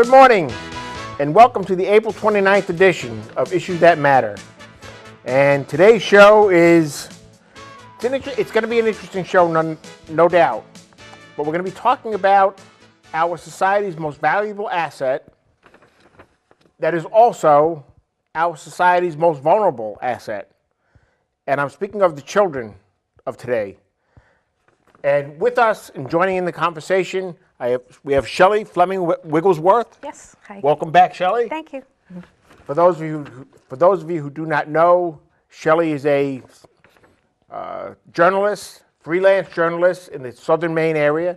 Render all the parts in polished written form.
Good morning, and welcome to the April 29th edition of Issues That Matter. And today's show it's going to be an interesting show, no doubt. But we're going to be talking about our society's most valuable asset that is also our society's most vulnerable asset. And I'm speaking of the children of today. And with us and joining in the conversation, we have Shelley Fleming Wigglesworth. Yes. Hi. Welcome back, Shelley. Thank you. For those of you who do not know, Shelley is a journalist, freelance journalist in the Southern Maine area,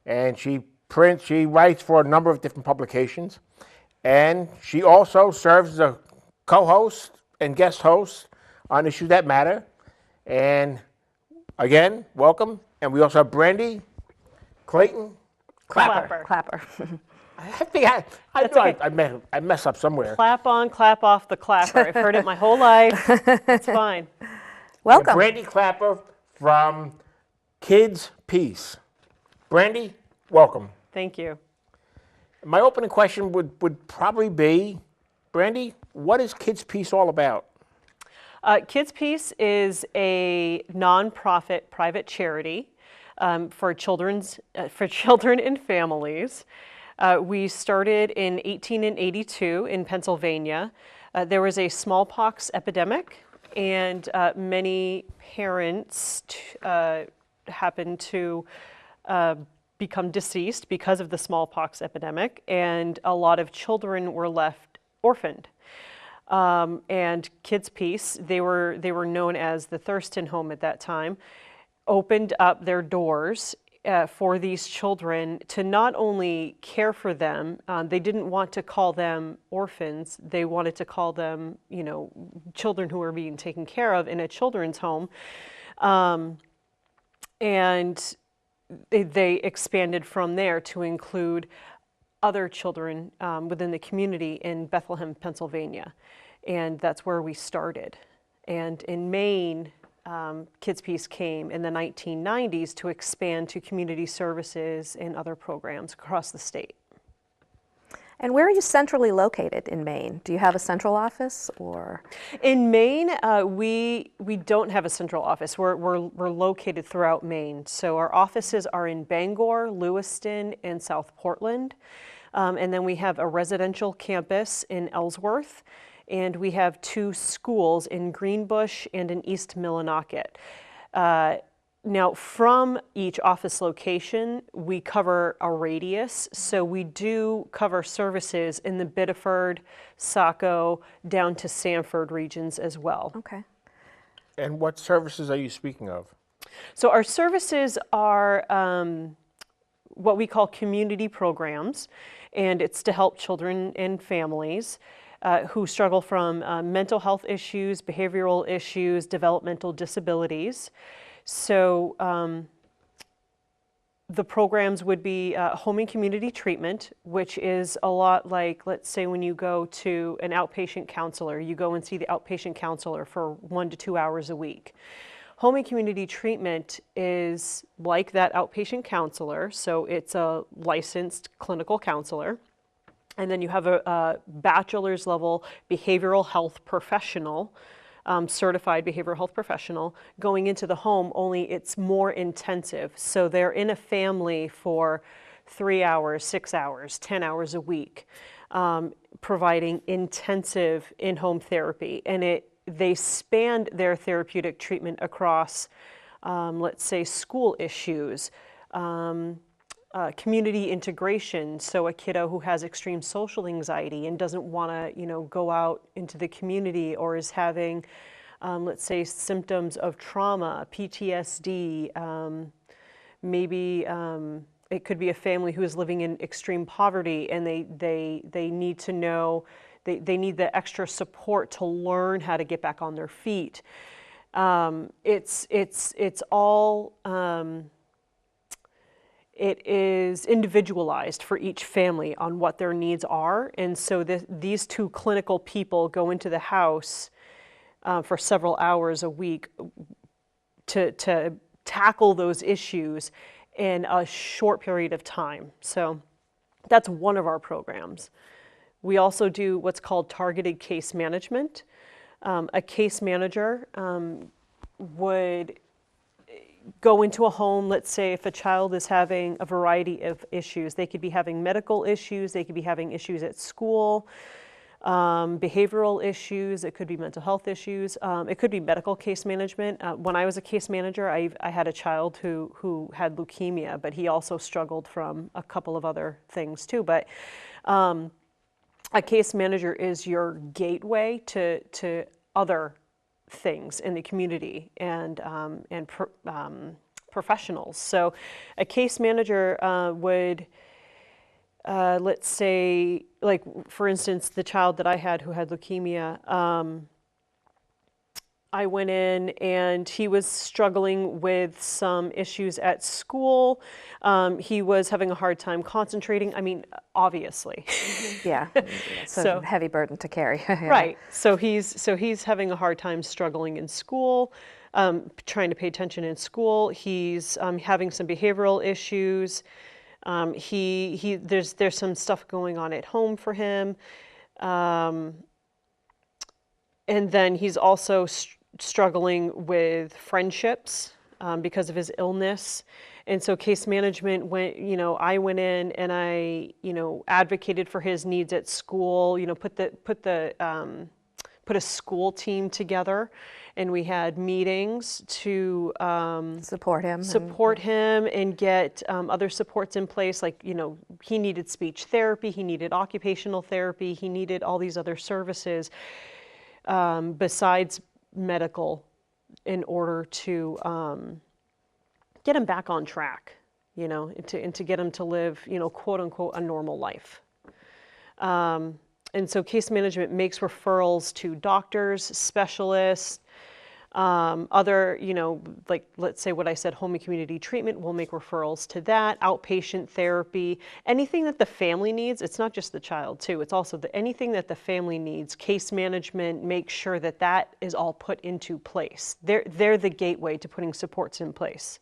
and she writes for a number of different publications, and she also serves as a co-host and guest host on Issues That Matter. And again, welcome. And we also have Brandy Clayton Clapper. I think I mess up somewhere. Clap on, clap off the clapper. I've heard it my whole life. It's fine. Welcome. Brandy Clapper from Kids Peace. Brandy, welcome. Thank you. My opening question would probably be, Brandy, what is Kids Peace all about? Kids Peace is a nonprofit private charity for children and families. We started in 1882 in Pennsylvania. There was a smallpox epidemic, and many parents happened to become deceased because of the smallpox epidemic, and a lot of children were left orphaned. And Kids Peace, they were known as the Thurston Home at that time, opened up their doors for these children to not only care for them. They didn't want to call them orphans. They wanted to call them, children who were being taken care of in a children's home. And they expanded from there to include other children within the community in Bethlehem, Pennsylvania. And that's where we started. And in Maine, Kids Peace came in the 1990s to expand to community services and other programs across the state. And where are you centrally located in Maine? Do you have a central office, or? In Maine, we don't have a central office. We're located throughout Maine. So our offices are in Bangor, Lewiston, and South Portland. And then we have a residential campus in Ellsworth. And we have 2 schools in Greenbush and in East Millinocket. Now, from each office location, we cover a radius. So we do cover services in the Biddeford, Saco, down to Sanford regions as well. Okay. And what services are you speaking of? So our services are what we call community programs, and it's to help children and families who struggle from mental health issues, behavioral issues, developmental disabilities. So the programs would be home and community treatment, which is a lot like, let's say when you go to an outpatient counselor, you go and see the outpatient counselor for 1 to 2 hours a week. Home and community treatment is like that outpatient counselor, so it's a licensed clinical counselor. And then you have a bachelor's level behavioral health professional, certified behavioral health professional, going into the home, only it's more intensive. So they're in a family for 3 hours, 6 hours, 10 hours a week, providing intensive in-home therapy. And they span their therapeutic treatment across, let's say, school issues, community integration, so a kiddo who has extreme social anxiety and doesn't want to, go out into the community, or is having, let's say, symptoms of trauma, PTSD, maybe it could be a family who is living in extreme poverty, and they need to know, they need the extra support to learn how to get back on their feet. It's all. It is individualized for each family on what their needs are. And so these 2 clinical people go into the house for several hours a week to tackle those issues in a short period of time. So That's one of our programs. We also do what's called targeted case management. A case manager would go into a home, let's say if a child is having a variety of issues. They could be having medical issues, they could be having issues at school, behavioral issues, it could be mental health issues, it could be medical case management. When I was a case manager, I had a child who had leukemia, but he also struggled from a couple of other things too. But a case manager is your gateway to other things in the community and professionals. So a case manager would, let's say, like for instance, the child that I had who had leukemia, I went in and he was struggling with some issues at school. He was having a hard time concentrating. I mean, obviously. Yeah, it's a heavy burden to carry. Yeah. Right. So he's having a hard time struggling in school, trying to pay attention in school. He's having some behavioral issues. There's some stuff going on at home for him. And then he's also struggling with friendships because of his illness. And so case management I went in and I, advocated for his needs at school, put a school team together, and we had meetings to Support him and get other supports in place. Like, he needed speech therapy, he needed occupational therapy, he needed all these other services besides medical in order to get him back on track, and to get him to live, quote unquote, a normal life. And so case management makes referrals to doctors, specialists, other, like let's say what I said, home and community treatment, we'll make referrals to that, outpatient therapy, anything that the family needs. It's not just the child too, it's also anything that the family needs. Case management makes sure that that is all put into place. They're the gateway to putting supports in place.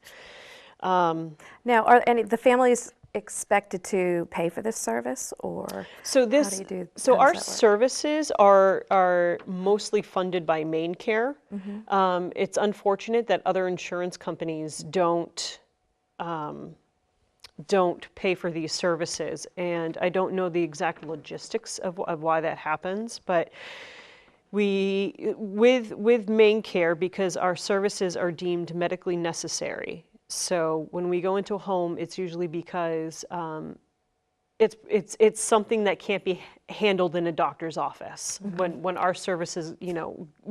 Now, are any the families expected to pay for this service, or so this how do you do, so how our does that work? services are mostly funded by Maine Care. It's unfortunate that other insurance companies don't pay for these services, and I don't know the exact logistics of why that happens, but with Maine Care, because our services are deemed medically necessary. So when we go into a home, it's usually because it's something that can't be handled in a doctor's office when our services,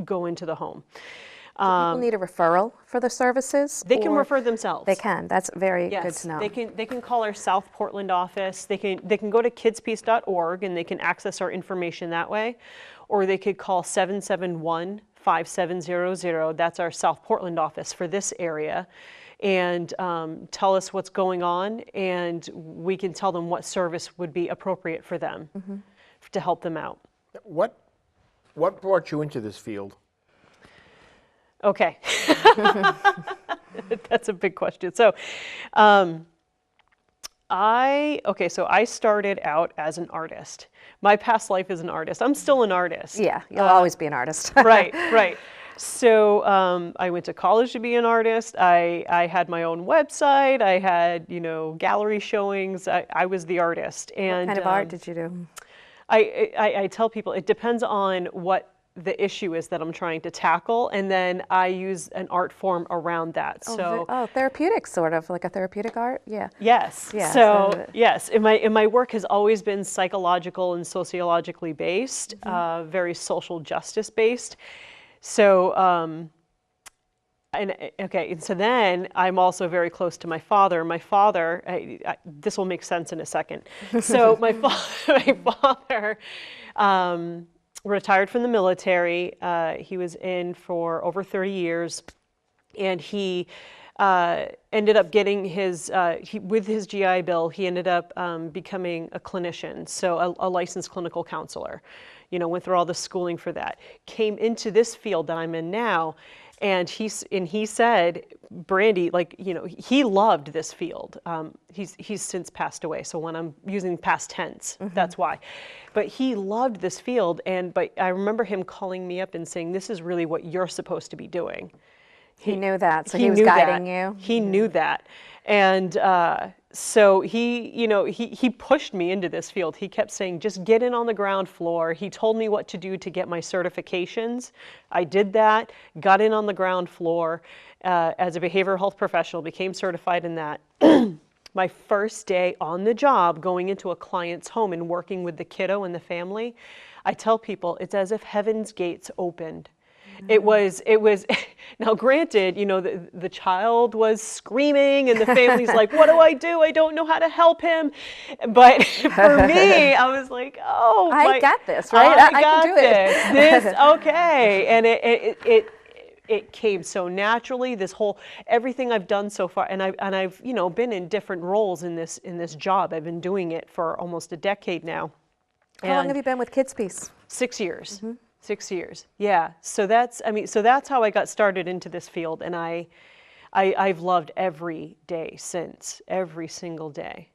go into the home. Do people need a referral for the services? They can or refer themselves. They can. That's very good Yes, to know. they can call our South Portland office. They can go to kidspeace.org and they can access our information that way, or they could call 771-5700. That's our South Portland office for this area, and tell us what's going on, and we can tell them what service would be appropriate for them to help them out. What brought you into this field? Okay, that's a big question. So, I started out as an artist. My past life is an artist. I'm still an artist. Yeah, you'll always be an artist. Right. So I went to college to be an artist. I had my own website. I had, gallery showings. I was the artist. And What kind of art did you do? I tell people it depends on what the issue is that I'm trying to tackle, and then I use an art form around that. Therapeutic, sort of like a therapeutic art. Yeah. Yes. Yeah, So yes, and my work has always been psychological and sociologically based, very social justice based. So so then I'm also very close to my father. My father, this will make sense in a second. So my father retired from the military. He was in for over 30 years, and he ended up getting his, with his GI Bill, he ended up becoming a clinician, so a licensed clinical counselor. Went through all the schooling for that. Came into this field that I'm in now, And he said, Brandy, like, you know, he loved this field. He's since passed away, so when I'm using past tense, that's why. But he loved this field, but I remember him calling me up and saying, this is really what you're supposed to be doing. He knew that, so he was knew guiding that. you. He knew that. And so he pushed me into this field. He kept saying, just get in on the ground floor. He told me what to do to get my certifications. I did that, got in on the ground floor as a behavioral health professional, became certified in that. My first day on the job, going into a client's home and working with the kiddo and the family, I tell people it's as if heaven's gates opened. It was, now granted, you know, the child was screaming and the family's like, what do I do? I don't know how to help him. But for me, I was like, oh, I got this, right? I got can do it. this, okay. And it came so naturally, everything I've done so far, and I've, you know, been in different roles in this job. I've been doing it for almost a decade now. How long have you been with Kids Peace? 6 years. 6 years, yeah. So that's how I got started into this field, and I've loved every day since, every single day.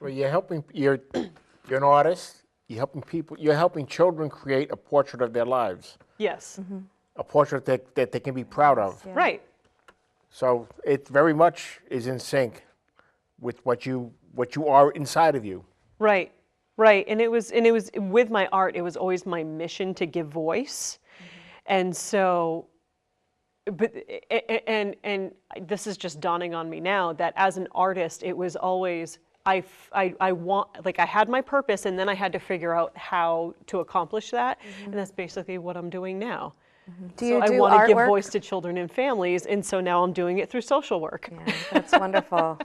Well, you're an artist. You're helping children create a portrait of their lives, Yes, a portrait that they can be proud of. right. So it very much is in sync with what you are inside of you. Right, right, and it was with my art. It was always my mission to give voice, and so, but and this is just dawning on me now that as an artist, it was always I had my purpose, and then I had to figure out how to accomplish that, and that's basically what I'm doing now. Do you So do I want to give artwork? voice to children and families, and so now I'm doing it through social work. Yeah, that's wonderful.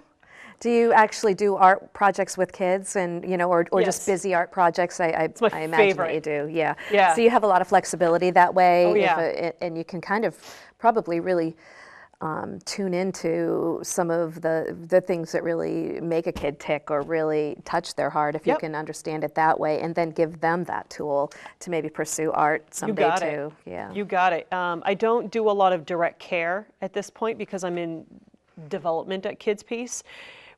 Do you actually do art projects with kids, and or just Yes. busy art projects? I my imagine that favorite. you do. Yeah. Yeah. So you have a lot of flexibility that way. Oh, yeah. And you can kind of probably really tune into some of the things that really make a kid tick or really touch their heart if you Yep. can understand it that way, and then give them that tool to maybe pursue art someday got it. too. Yeah. You got it. I don't do a lot of direct care at this point because I'm in development at Kids Peace.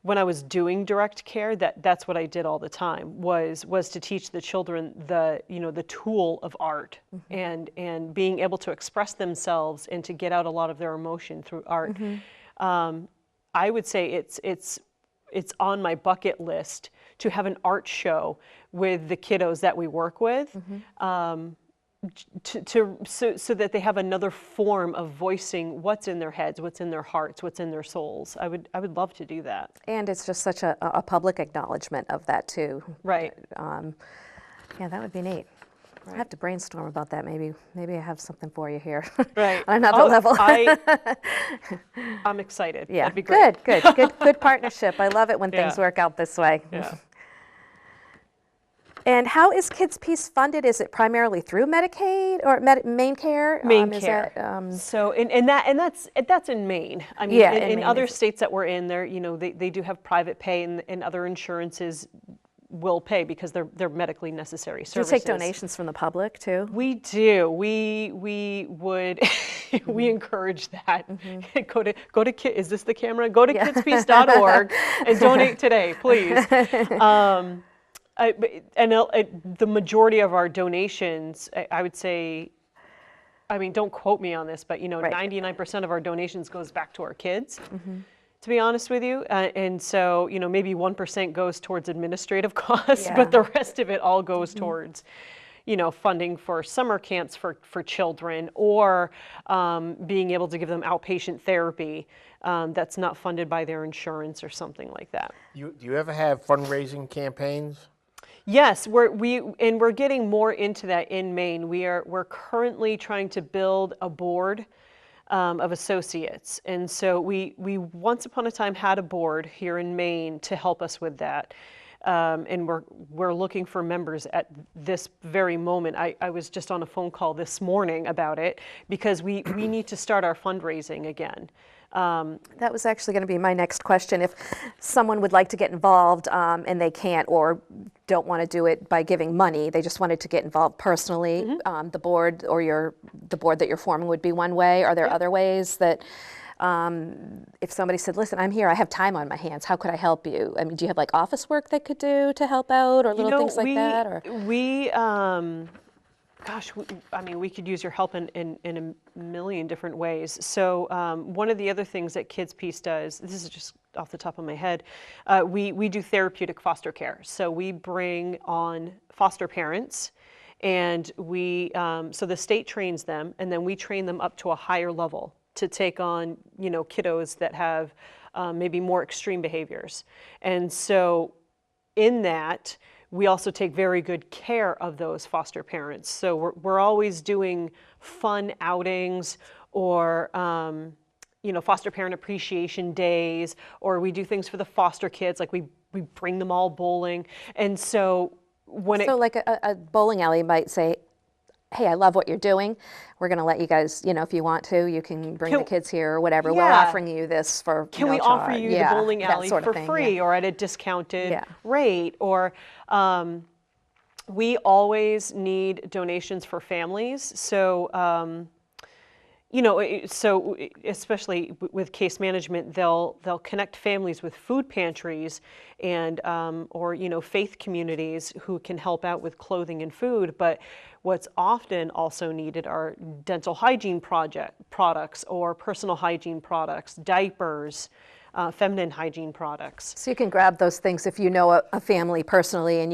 When I was doing direct care, that's what I did all the time was to teach the children the tool of art and being able to express themselves and to get out a lot of their emotion through art. I would say it's on my bucket list to have an art show with the kiddos that we work with. So that they have another form of voicing what's in their heads, what's in their hearts, what's in their souls. I would love to do that. And it's just such a public acknowledgement of that too. Right. Yeah, that would be neat. I have to brainstorm about that. Maybe I have something for you here. Right. On another level. I'm excited. Yeah. That'd be great. Good partnership. I love it when things Yeah. work out this way. Yeah. And how is Kids Peace funded? Is it primarily through Medicaid or Maine Care? Maine Is Care. that, So that's in Maine. I mean, Yeah, in in Maine other is- states that we're in, there they do have private pay, and other insurances will pay because they're medically necessary do you services. take donations from the public too? We do. We would we encourage that. Go to is this the camera? Go to kidspeace.org and donate today, please. The majority of our donations, I would say, I mean, don't quote me on this, but Right. 99% of our donations goes back to our kids. To be honest with you, and so maybe 1% goes towards administrative costs, Yeah. but the rest of it all goes towards funding for summer camps for children, or being able to give them outpatient therapy that's not funded by their insurance or something like that. Do you ever have fundraising campaigns? Yes, we're getting more into that in Maine. We're currently trying to build a board of associates, and so we once upon a time had a board here in Maine to help us with that. and we're looking for members at this very moment. I was just on a phone call this morning about it because we need to start our fundraising again. That was actually going to be my next question. If someone would like to get involved and they can't or don't want to do it by giving money, they just wanted to get involved personally, the board or the board that you're forming would be one way. Are there other ways that if somebody said, listen, I'm here, I have time on my hands, how could I help you? I mean, do you have like office work they could do to help out or little things like that? Or? Gosh, I mean, we could use your help in a million different ways. So one of the other things that Kids Peace does, this is just off the top of my head, we do therapeutic foster care. So we bring on foster parents and so the state trains them and then we train them up to a higher level to take on, kiddos that have maybe more extreme behaviors. And so in that, we also take very good care of those foster parents. So we're always doing fun outings or, foster parent appreciation days, or we do things for the foster kids, like we bring them all bowling. And so like a bowling alley might say, hey, I love what you're doing. We're going to let you guys, if you want to, you can bring the kids here or whatever. We're offering you this for Can we offer you the bowling alley for free or at a discounted rate? Or we always need donations for families. So, so especially with case management, they'll connect families with food pantries and or faith communities who can help out with clothing and food. But what's often also needed are dental hygiene products or personal hygiene products, diapers, feminine hygiene products. So you can grab those things if you know a family personally and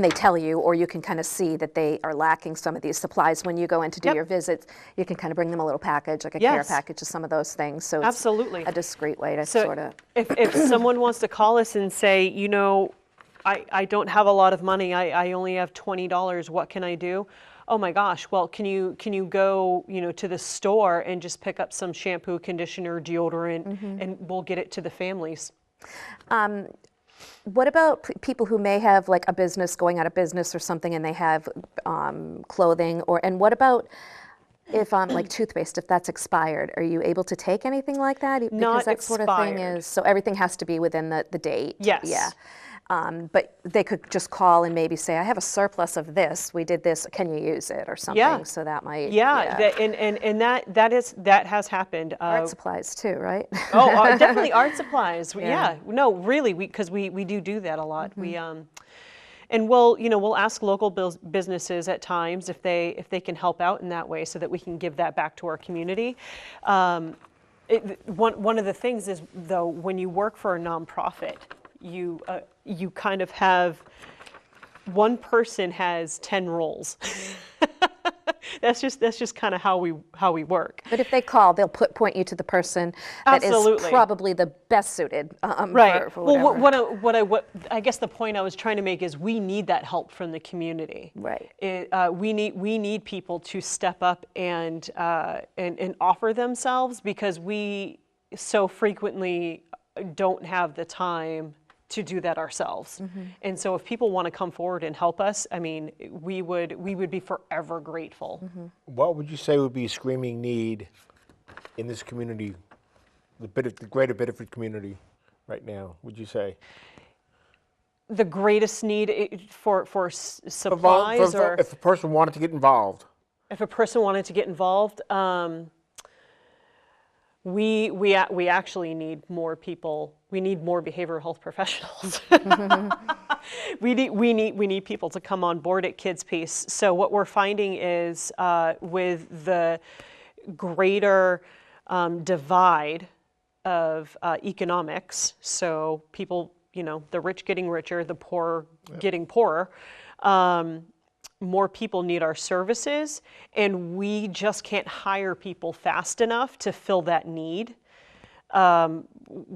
they tell you, or you can kind of see that they are lacking some of these supplies when you go in to do your visits. You can kind of bring them a little package, like a care package of some of those things. So it's absolutely a discreet way to sort of. If someone wants to call us and say, I don't have a lot of money, I only have $20, what can I do? Oh my gosh, well, can you go, to the store and just pick up some shampoo, conditioner, deodorant, and we'll get it to the families. What about people who may have like a business going out of business or something and they have clothing and what about if like toothpaste, if that's expired, are you able to take anything like that? Because Not that expired. sort of thing is, so everything has to be within the date. Yes. Yeah. But they could just call and maybe say, I have a surplus of this. We did this. Can you use it or something? Yeah. So that might. And that has happened. Art supplies too, right? Definitely art supplies. No, really, because we do that a lot. We and we'll ask local businesses at times if they can help out in that way so that we can give that back to our community. One of the things is, though, when you work for a nonprofit, you kind of have one person has 10 roles. That's just kind of how we work. But if they call, they'll point you to the person that is probably the best suited. Right. For whatever. Well, what I guess the point I was trying to make is we need that help from the community. Right. We need people to step up and offer themselves because we so frequently don't have the time to do that ourselves. And so if people want to come forward and help us, I mean, we would be forever grateful. What would you say would be a screaming need in this community, the greater Biddeford community right now, would you say? The greatest need for supplies? Or if a person wanted to get involved. If a person wanted to get involved, we actually need more people. We need more behavioral health professionals. we need people to come on board at Kids Peace. So what we're finding is with the greater divide of economics, so people, the rich getting richer, the poor getting poorer. More people need our services, and we just can't hire people fast enough to fill that need.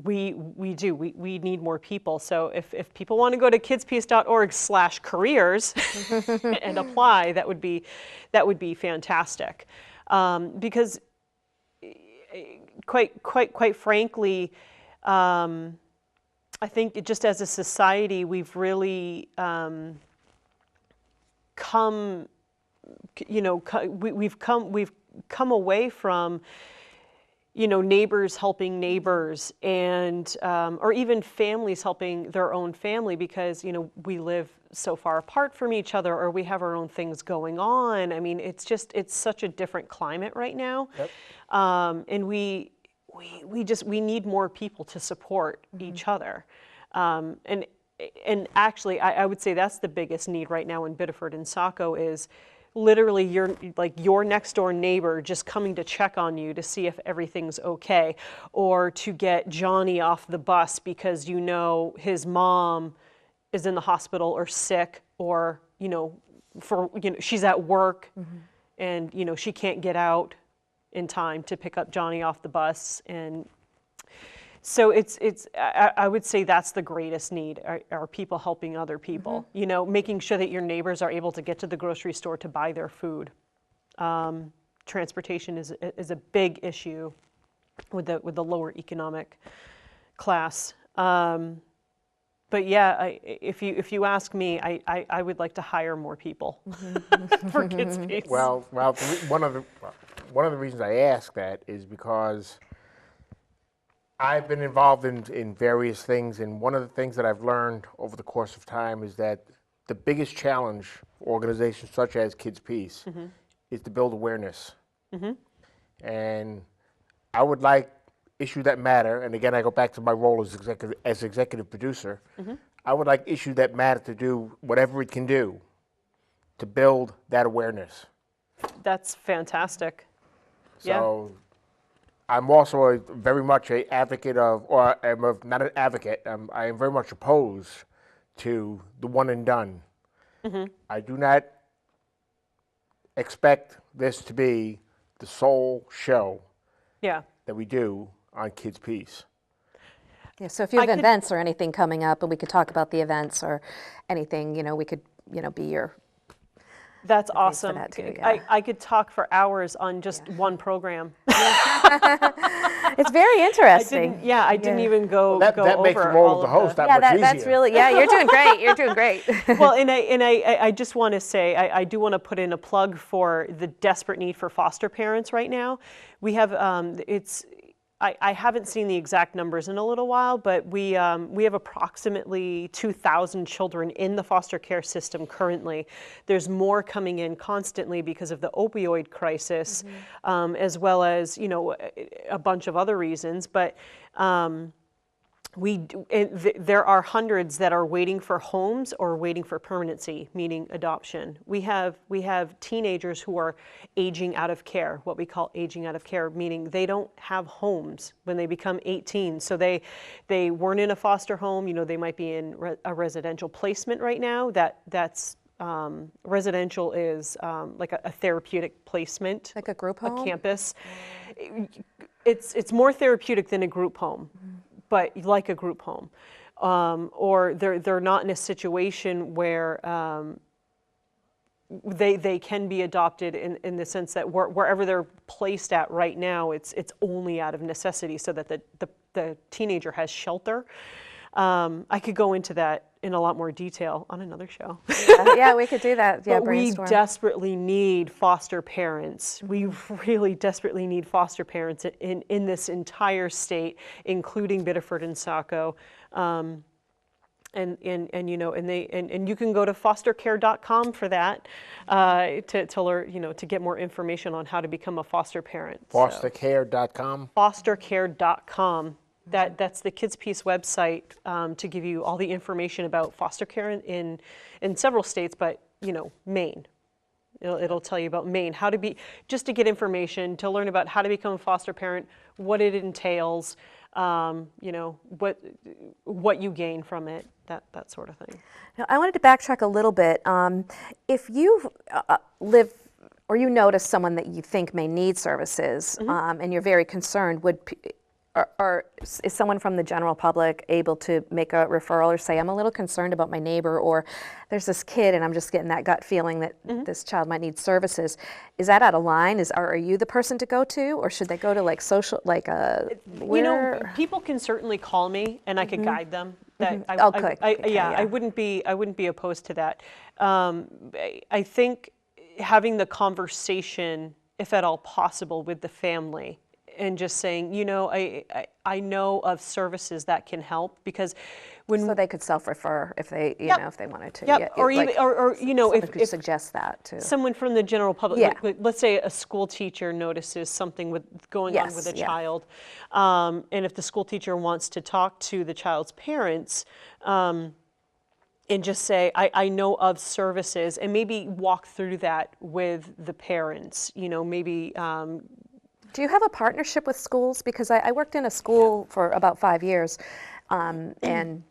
We need more people. So if people want to go to kidspeace.org/careers and apply, that would be fantastic. Because quite frankly, I think just as a society, we've really come, we've come away from, neighbors helping neighbors, and or even families helping their own family, because we live so far apart from each other, or we have our own things going on. I mean, it's such a different climate right now. Yep. And we need more people to support each other. And actually, I would say that's the biggest need right now in Biddeford and Saco, is literally your next door neighbor just coming to check on you to see if everything's okay, or to get Johnny off the bus because his mom is in the hospital or sick, or she's at work, and she can't get out in time to pick up Johnny off the bus. And so I would say that's the greatest need, are people helping other people, making sure that your neighbors are able to get to the grocery store to buy their food. Transportation is a big issue with the lower economic class. But yeah, if you ask me, I would like to hire more people for Kids Peace. Well, one of the reasons I ask that is because I've been involved in various things, and one of the things that I've learned over the course of time is that the biggest challenge for organizations such as Kids Peace is to build awareness. And I would like Issue That Matter, and again I go back to my role as executive producer, I would like Issue That Matter to do whatever it can do to build that awareness. That's fantastic. So I'm also very much an advocate of, or not an advocate, I am very much opposed to the one and done. I do not expect this to be the sole show that we do on Kids Peace. Yeah, so if you have events or anything coming up, and we could talk about the events or anything, we could, be your... That's for awesome. that too, yeah. I could talk for hours on just one program. It's very interesting. I didn't even go That over makes the role all of the of host that Yeah, much easier. that's really, you're doing great. You're doing great. Well, and I just want to say, I do want to put in a plug for the desperate need for foster parents right now. We have, I haven't seen the exact numbers in a little while, but we have approximately 2,000 children in the foster care system currently. There's more coming in constantly because of the opioid crisis, as well as a bunch of other reasons. But there are hundreds that are waiting for homes or waiting for permanency, meaning adoption. We have teenagers who are aging out of care, what we call aging out of care, meaning they don't have homes when they become 18. So they weren't in a foster home. They might be in a residential placement right now. That's residential is like a therapeutic placement, Like a group home? a campus. It's more therapeutic than a group home. But like a group home, or they're not in a situation where they can be adopted in the sense that wherever they're placed at right now, it's only out of necessity, so that the teenager has shelter. I could go into that in a lot more detail on another show. Yeah, we could do that. Yeah, But we brainstorm. desperately need foster parents. We really desperately need foster parents in this entire state, including Biddeford and Saco. And you can go to fostercare.com for that, to learn, to get more information on how to become a foster parent. Fostercare.com. Fostercare.com. That's the Kids Peace website, to give you all the information about foster care in several states, but Maine. It'll tell you about Maine, just to get information, to learn about how to become a foster parent, what it entails, what you gain from it, that sort of thing. Now, I wanted to backtrack a little bit. If you live or you notice someone that you think may need services, and you're very concerned, or is someone from the general public able to make a referral or say, I'm a little concerned about my neighbor, or there's this kid and I'm just getting that gut feeling that this child might need services? Is that out of line? Are you the person to go to, or should they go to social, People can certainly call me and I could guide them. that Oh, good. Okay, yeah, yeah. I wouldn't be opposed to that. I think having the conversation, if at all possible, with the family, and just saying, I know of services that can help, because when So they could self-refer if they, Yep. if they wanted to. Yep. Yeah, Or even, or someone could if suggest that too. someone from the general public, Yeah. let's say a school teacher notices something going on with a Yes, yeah. child, and if the school teacher wants to talk to the child's parents, and just say, I know of services, and maybe walk through that with the parents, maybe, Do you have a partnership with schools? Because I worked in a school for about 5 years, and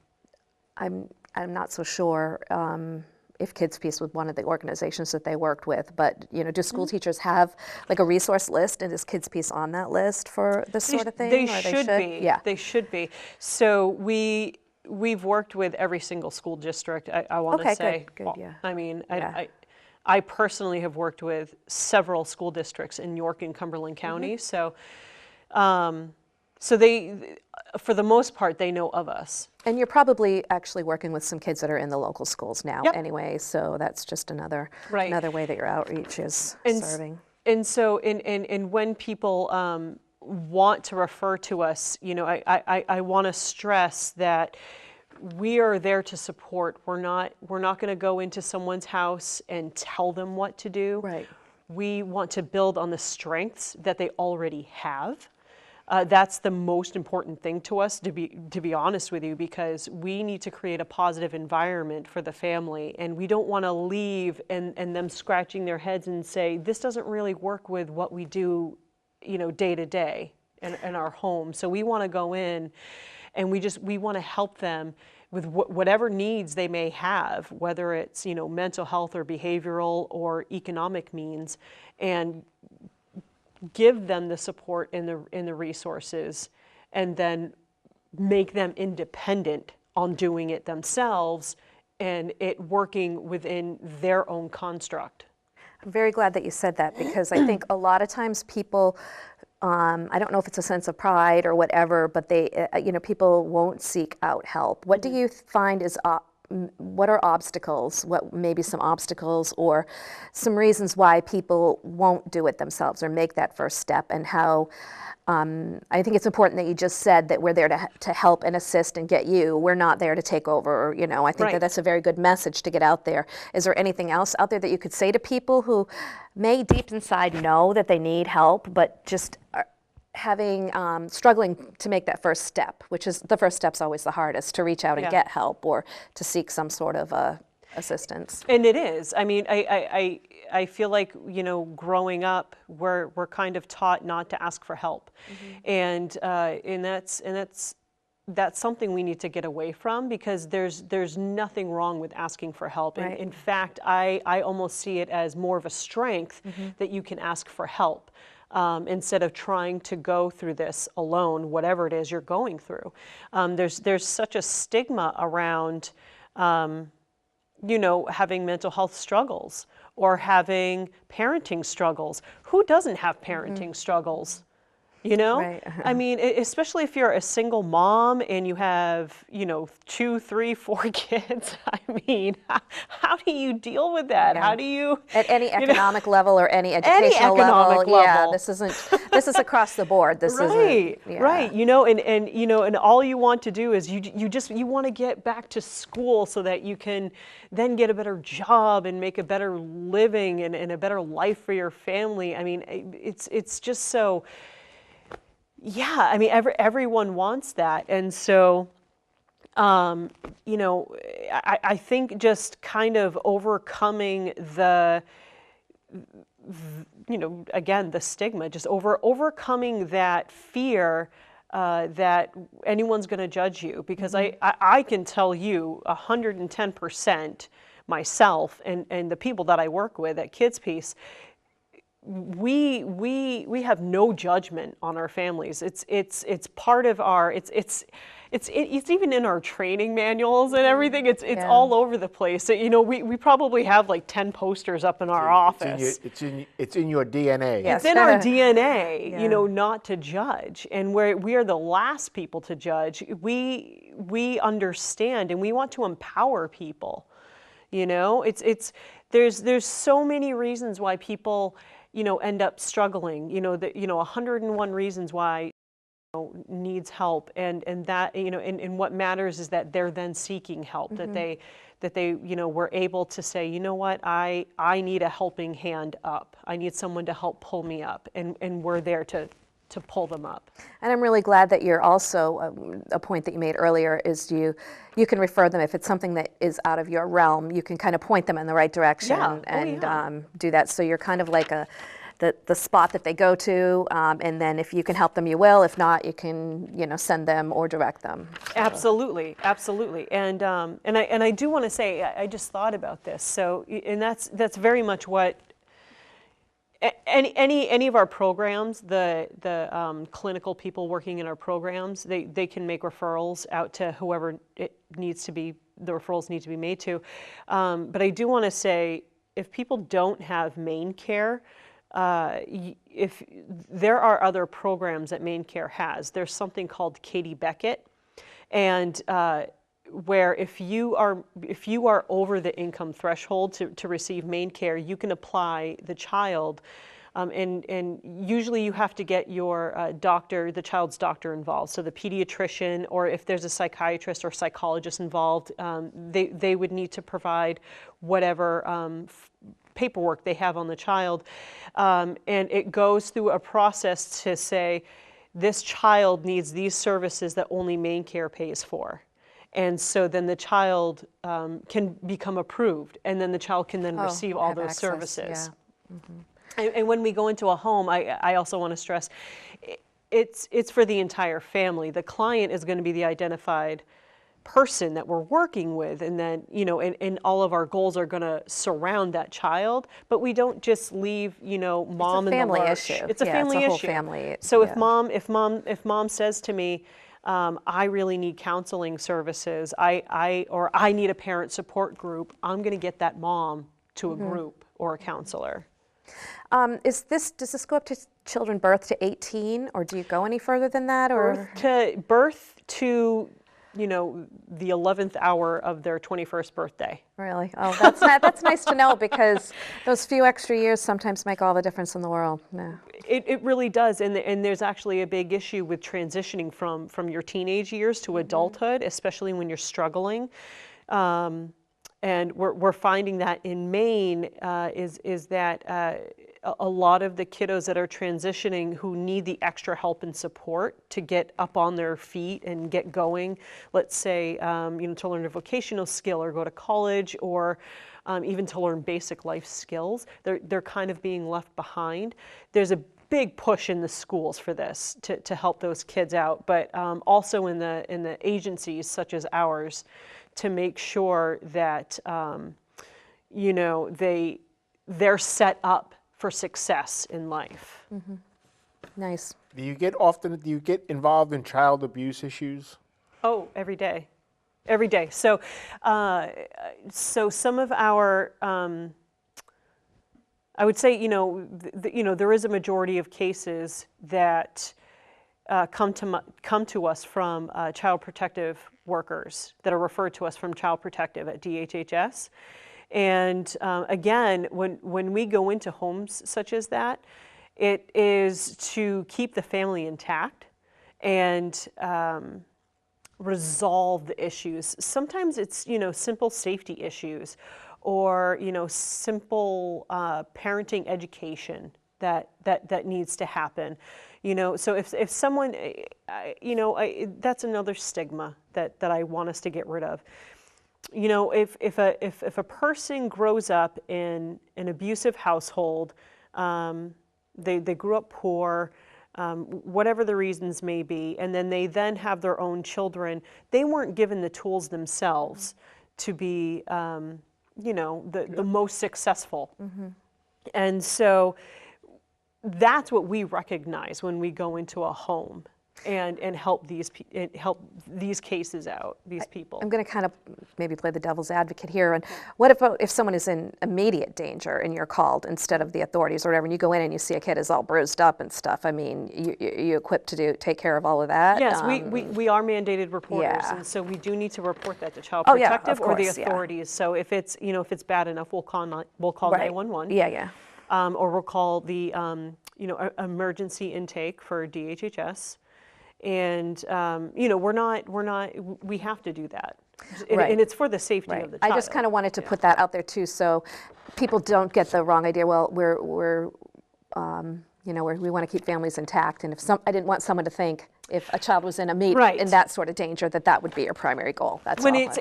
I'm not so sure if Kids Peace was one of the organizations that they worked with. But do school teachers have like a resource list, and is Kids Peace on that list for this sort of thing? They or should be. Yeah. They should be. So we've worked with every single school district, I want to Okay, say. good, yeah. I mean, Yeah. I personally have worked with several school districts in York and Cumberland Mm-hmm. County. So, they, for the most part, they know of us. And you're probably actually working with some kids that are in the local schools now Yep. anyway. So that's just another Right. way that your outreach is serving. And so, and when people want to refer to us, I want to stress that we are there to support. We're not going to go into someone's house and tell them what to do. Right. We want to build on the strengths that they already have. That's the most important thing to us, to be honest with you, because we need to create a positive environment for the family, and we don't want to leave and them scratching their heads and say, this doesn't really work with what we do, day to day in our home. So we want to go in, and we want to help them with whatever needs they may have, whether it's mental health or behavioral or economic means, and give them the support and the resources, and then make them independent on doing it themselves and it working within their own construct. I'm very glad that you said that, because I think a lot of times people, I don't know if it's a sense of pride or whatever, but they, people won't seek out help. What do you find is, what are obstacles? What maybe some obstacles or some reasons why people won't do it themselves or make that first step, and how? I think it's important that you just said that we're there to help and assist and get you. We're not there to take over. Or, I think Right. that's a very good message to get out there. Is there anything else out there that you could say to people who may deep inside know that they need help, but just are struggling to make that first step, which is the first step's always the hardest, to reach out and Yeah. get help or to seek some sort of assistance? And it is. I mean, I feel like, growing up, we're kind of taught not to ask for help, and that's something we need to get away from, because there's nothing wrong with asking for help. Right. In fact, I almost see it as more of a strength that you can ask for help. Instead of trying to go through this alone, whatever it is you're going through. There's such a stigma around, having mental health struggles or having parenting struggles. Who doesn't have parenting struggles? Right. I mean, especially if you're a single mom and you have, 2, 3, 4 kids. I mean, how do you deal with that? Yeah. How do you? At any economic level or any educational economic level, yeah, level. this is across the board. This Right, isn't, yeah. right. And all you want to do is you want to get back to school so that you can then get a better job and make a better living and a better life for your family. I mean, it's just so. Yeah, I mean, everyone wants that, and so, I think just kind of overcoming again, the stigma, just overcoming that fear that anyone's going to judge you, because I can tell you 110% myself and the people that I work with at Kids Peace, we have no judgment on our families. It's part of our it's even in our training manuals and everything. It's Yeah. all over the place. So, you know, we probably have like 10 posters up in our office. It's in your DNA. Yes. It's in our DNA, Yeah. you know, not to judge, and we are the last people to judge. We understand, and we want to empower people. You know, there's so many reasons why people, you know, end up struggling. You know, 101 reasons why needs help, and that, you know, and what matters is that they're then seeking help, that they you know, were able to say, you know what, I need a helping hand up. I need someone to help pull me up, and we're there to pull them up. And I'm really glad that you're also, a point that you made earlier is you can refer them if it's something that is out of your realm, you can kind of point them in the right direction Yeah. Oh, and yeah. do that. So you're kind of like the spot that they go to, and then if you can help them, you will. If not, you can, you know, send them or direct them. Absolutely, absolutely, and I do want to say, I just thought about this. So, and that's very much what any of our programs, the clinical people working in our programs, they can make referrals out to whoever it needs to be. The referrals need to be made to, but I do want to say, if people don't have Maine Care, if there are other programs that Maine Care has, there's something called Katie Beckett, and where if you are over the income threshold to receive Maine Care, you can apply the child, and usually you have to get your doctor, the child's doctor, involved. So the pediatrician, or if there's a psychiatrist or psychologist involved, they would need to provide whatever paperwork they have on the child, and it goes through a process to say, this child needs these services that only Maine Care pays for. And so then the child can become approved, and then the child can then receive all have those access, services. yeah. And when we go into a home, I also want to stress, it's for the entire family. The client is going to be the identified person that we're working with, and then, you know, and all of our goals are going to surround that child, but we don't just leave, you know, mom in the family lurch. issue. It's a Yeah, family it's a whole issue. family, So yeah. if mom says to me, I really need counseling services, I need a parent support group, I'm going to get that mom to a group or a counselor. Does this go up to children birth to 18, or do you go any further than that, or? Birth to, you know, the 11th hour of their 21st birthday. Really? Oh, that's nice to know, because those few extra years sometimes make all the difference in the world. No. It really does, and there's actually a big issue with transitioning from your teenage years to adulthood, especially when you're struggling. And we're finding that in Maine is that a lot of the kiddos that are transitioning who need the extra help and support to get up on their feet and get going, let's say, you know, to learn a vocational skill or go to college, or even to learn basic life skills, they're kind of being left behind. There's a big push in the schools for this to help those kids out, but also in the agencies such as ours, to make sure that you know, they're set up for success in life. Nice. Do you get involved in child abuse issues? Oh, every day, every day. So, so some of our, I would say, you know, you know, there is a majority of cases that come to us from child protective workers that are referred to us from Child Protective at DHHS. And again, when we go into homes such as that, it is to keep the family intact and resolve the issues. Sometimes it's, you know, simple safety issues, or, you know, simple parenting education that needs to happen. You know, so if someone, you know, that's another stigma that I want us to get rid of. You know, if a person grows up in an abusive household, they grew up poor, whatever the reasons may be, and then they then have their own children, they weren't given the tools themselves to be, you know, the most successful. And so that's what we recognize when we go into a home and help these cases out, these people. I'm going to kind of maybe play the devil's advocate here. And what if someone is in immediate danger and you're called instead of the authorities or whatever, and you go in and you see a kid is all bruised up and stuff? I mean, you equipped to take care of all of that? Yes, we are mandated reporters, yeah. and so we do need to report that to Child Oh, yeah, Protective of or the course, yeah. authorities. So if it's if it's bad enough, we'll call Right. 911. Yeah. Or we'll call the emergency intake for DHHS. And we have to do that, Right. and it's for the safety Right. of the child. I just kind of wanted to put that out there too, so people don't get the wrong idea. Well, we want to keep families intact, and I didn't want someone to think if a child was in Right. in that sort of danger that would be your primary goal. That's when all. it's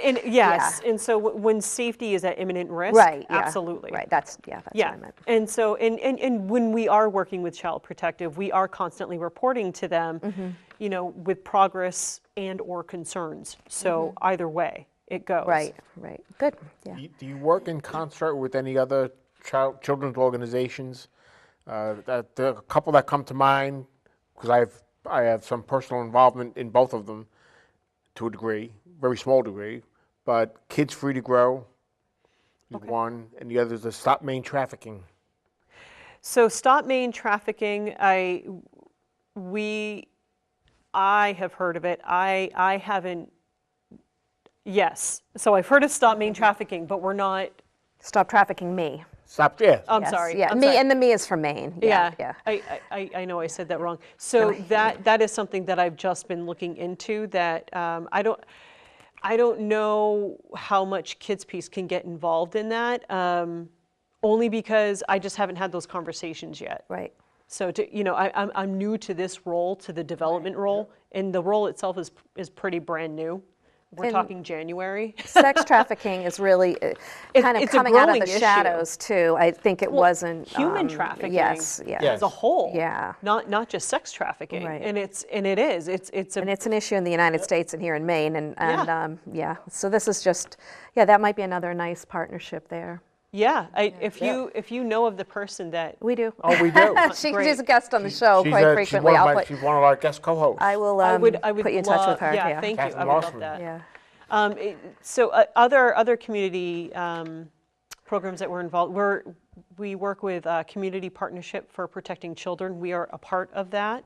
and so when safety is at imminent risk, Right. Yeah. absolutely, Right. That's what I meant. And so and when we are working with Child Protective, we are constantly reporting to them, Mm-hmm. with progress and or concerns. So either way, it goes. Right. Good. Yeah. Do you work in concert with any other children's organizations? There are a couple that come to mind because I have some personal involvement in both of them to a degree, very small degree. But Kids Free to Grow is one, and the other is the Stop Main Trafficking. So Stop Main Trafficking, I have heard of it. I haven't. Yes. So I've heard of Stop Main Trafficking, but we're not. Stop trafficking me. Stop, yeah. I'm Yes, sorry. Yeah. I'm Me sorry. and the me is for Maine. Yeah. Yeah. I know I said that wrong. So that is something that I've just been looking into. That I don't know how much Kids Peace can get involved in that. Only because I just haven't had those conversations yet. Right. So I'm new to this role, to the development role, and the role itself is pretty brand new. We're And- talking January. Sex trafficking is really kind of it's a coming out of growing the issue. shadows too. I think it wasn't Human trafficking. Yes. Yes. As a whole. Yeah. Not just sex trafficking. Right. And it is. It's And it's an issue in the United States and here in Maine, and So this is just, that might be another nice partnership there. yeah. If you know of the person that We do. Oh, we do. Great. She's a guest on the show She's quite a- frequently. She's one of our guest co-hosts. I will I would put you in touch with her. Yeah, thank you. Catherine I would love Mossman. that. Yeah. So other community programs that we're involved, we work with Community Partnership for Protecting Children. We are a part of that,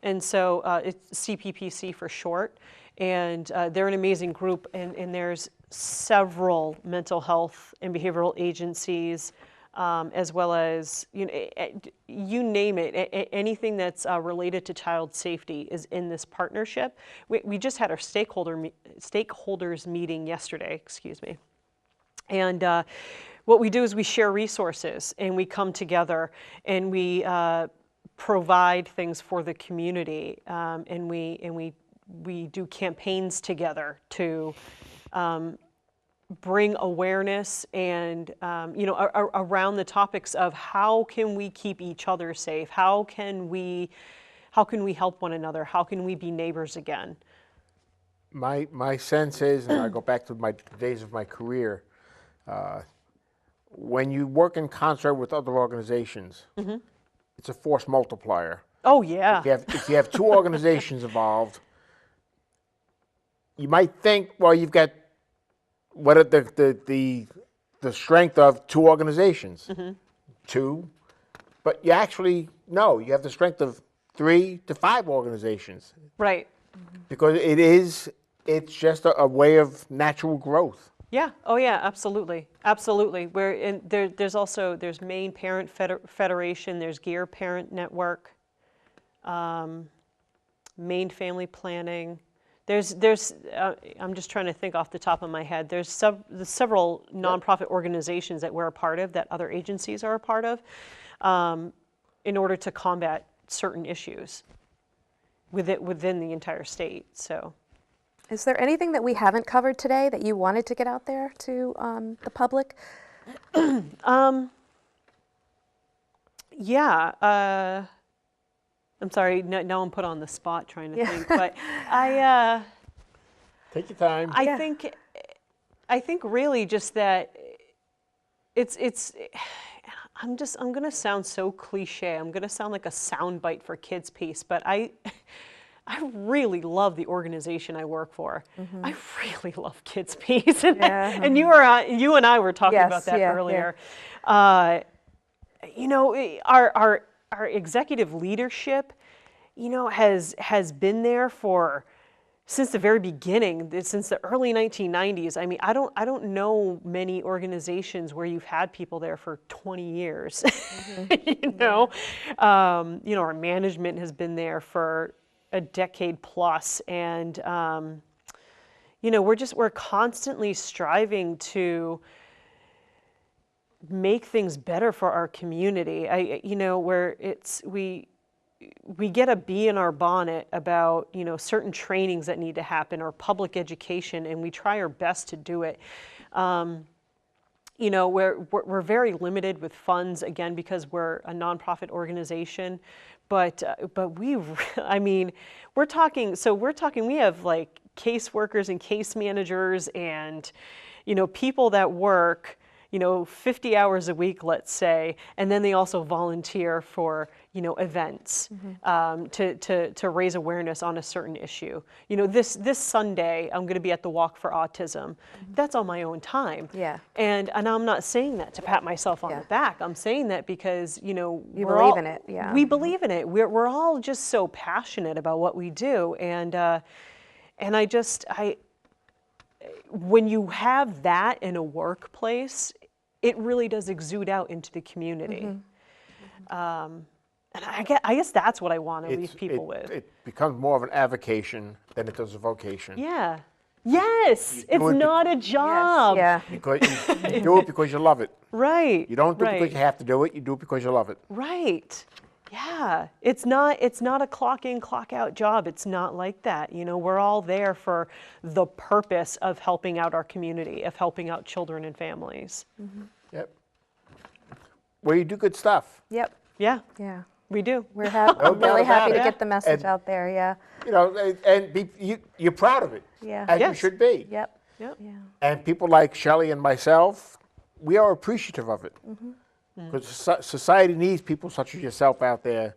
and so it's CPPC for short. And they're an amazing group, and there's several mental health and behavioral agencies, as well as you name it, anything that's related to child safety is in this partnership. We just had our stakeholders meeting yesterday, excuse me, and what we do is we share resources and we come together and we provide things for the community, and we do campaigns together to bring awareness and around the topics of how can we keep each other safe, how can we help one another, how can we be neighbors again. My sense is, and I go back to the days of my career, when you work in concert with other organizations, it's a force multiplier. Oh yeah. If you have two organizations involved, you might think, well, you've got what are the strength of two organizations, two, but you actually no, you have the strength of 3 to 5 organizations Right. because it's just a way of natural growth. Yeah. Oh yeah. Absolutely. Absolutely. There's Maine Parent Federation. There's Gear Parent Network. Maine Family Planning. I'm just trying to think off the top of my head. There's several nonprofit organizations that we're a part of, that other agencies are a part of, in order to combat certain issues within the entire state. So. Is there anything that we haven't covered today that you wanted to get out there to the public? Yeah. I'm sorry. Now I'm put on the spot trying to think, but Take your time. I think really just that it's I'm going to sound so cliche. I'm going to sound like a soundbite for Kids Peace, but I really love the organization I work for. I really love Kids Peace, and you and I were talking Yes, about that yeah, earlier. You know, our executive leadership, you know, has been there since the very beginning, since the early 1990s. I mean, I don't know many organizations where you've had people there for 20 years. You know, our management has been there for a decade plus, and you know, we're constantly striving to make things better for our community. You know, where we get a bee in our bonnet about, you know, certain trainings that need to happen or public education, and we try our best to do it. You know, we're very limited with funds, again, because we're a nonprofit organization. But I mean, we're talking, we have like caseworkers and case managers and, you know, people that work, you know, 50 hours a week, let's say, and then they also volunteer for, you know, events to raise awareness on a certain issue. You know, this Sunday, I'm going to be at the Walk for Autism. That's on my own time. Yeah. And I'm not saying that to pat myself on Yeah. the back. I'm saying that because, you know, You we're believe all- in it, yeah. We believe in it. We're all just so passionate about what we do, and when you have that in a workplace, it really does exude out into the community. And I guess that's what I want to leave people with. It becomes more of an avocation than it does a vocation. Yeah. Yes. It's do it not a job. Yeah. Because you do it because you love it. Right. You don't do it right. because you have to do it. You do it because you love it. Right. Yeah. It's not a clock in, clock out job. It's not like that. You know, we're all there for the purpose of helping out our community, of helping out children and families. Yep. Well, you do good stuff. Yep. Yeah, Yeah. we do. I'm doubt really happy about to it. get the message And- out there. Yeah. You know, and you're proud of it. Yeah. As you Yes. should be. Yep. Yep. Yeah. And people like Shelley and myself, we are appreciative of it. Because society needs people such as yourself out there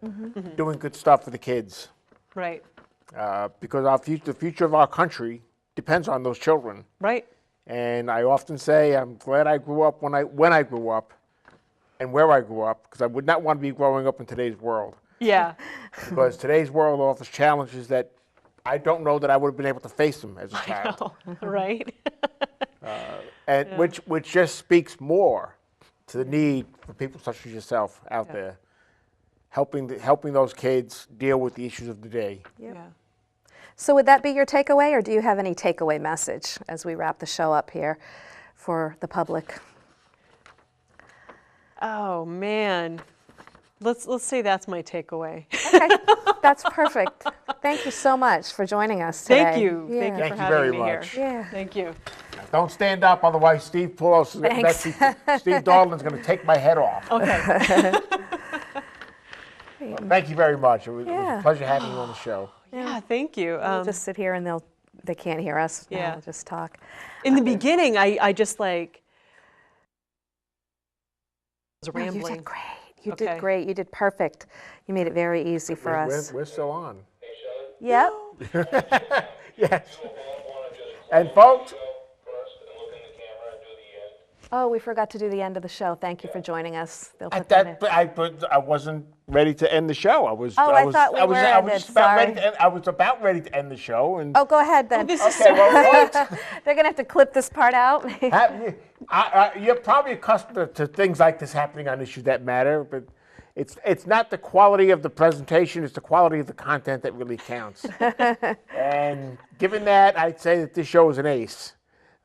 doing good stuff for the kids. Right. Because the future of our country depends on those children. Right. And I often say I'm glad I grew up when I grew up and where I grew up, because I would not want to be growing up in today's world. Yeah. Because today's world offers challenges that I don't know that I would have been able to face them as a child. Right. And which just speaks more to the need for people such as yourself out there, helping those kids deal with the issues of the day. Yep. Yeah. So would that be your takeaway, or do you have any takeaway message as we wrap the show up here for the public? Oh man. Let's say that's my takeaway. Okay, that's perfect. Thank you so much for joining us today. Thank you. Yeah. Thank you Thank for you having very me much. here. Yeah. Thank you. Don't stand up, otherwise Steve Darlin's going to take my head off. Okay. Thank you very much. It was Yeah. a pleasure having you on the show. Yeah. Thank you. We'll just sit here and they can't hear us. Now Yeah. we'll just talk. In the beginning, I just like was No, you rambling. did great. You Okay. did great. You did perfect. You made it very easy for us. We're still on. Yep. Yes. And folks, Oh, we forgot to do the end of the show. Thank you for joining us. They'll at put that in. I wasn't ready to end the show. I was. Oh, I thought we were I was ended. just about ready Sorry. to end, I was about ready to end the show, and Oh, go ahead then. This is okay, well, what? They're going to have to clip this part out. You're probably accustomed to things like this happening on Issues That Matter, but it's not the quality of the presentation; it's the quality of the content that really counts. And given that, I'd say that this show is an ace.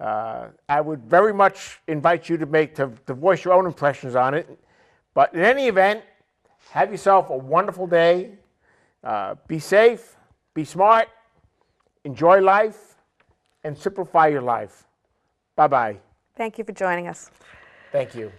I would very much invite you to voice your own impressions on it. But in any event, have yourself a wonderful day. Be safe, be smart, enjoy life, and simplify your life. Bye-bye. Thank you for joining us. Thank you.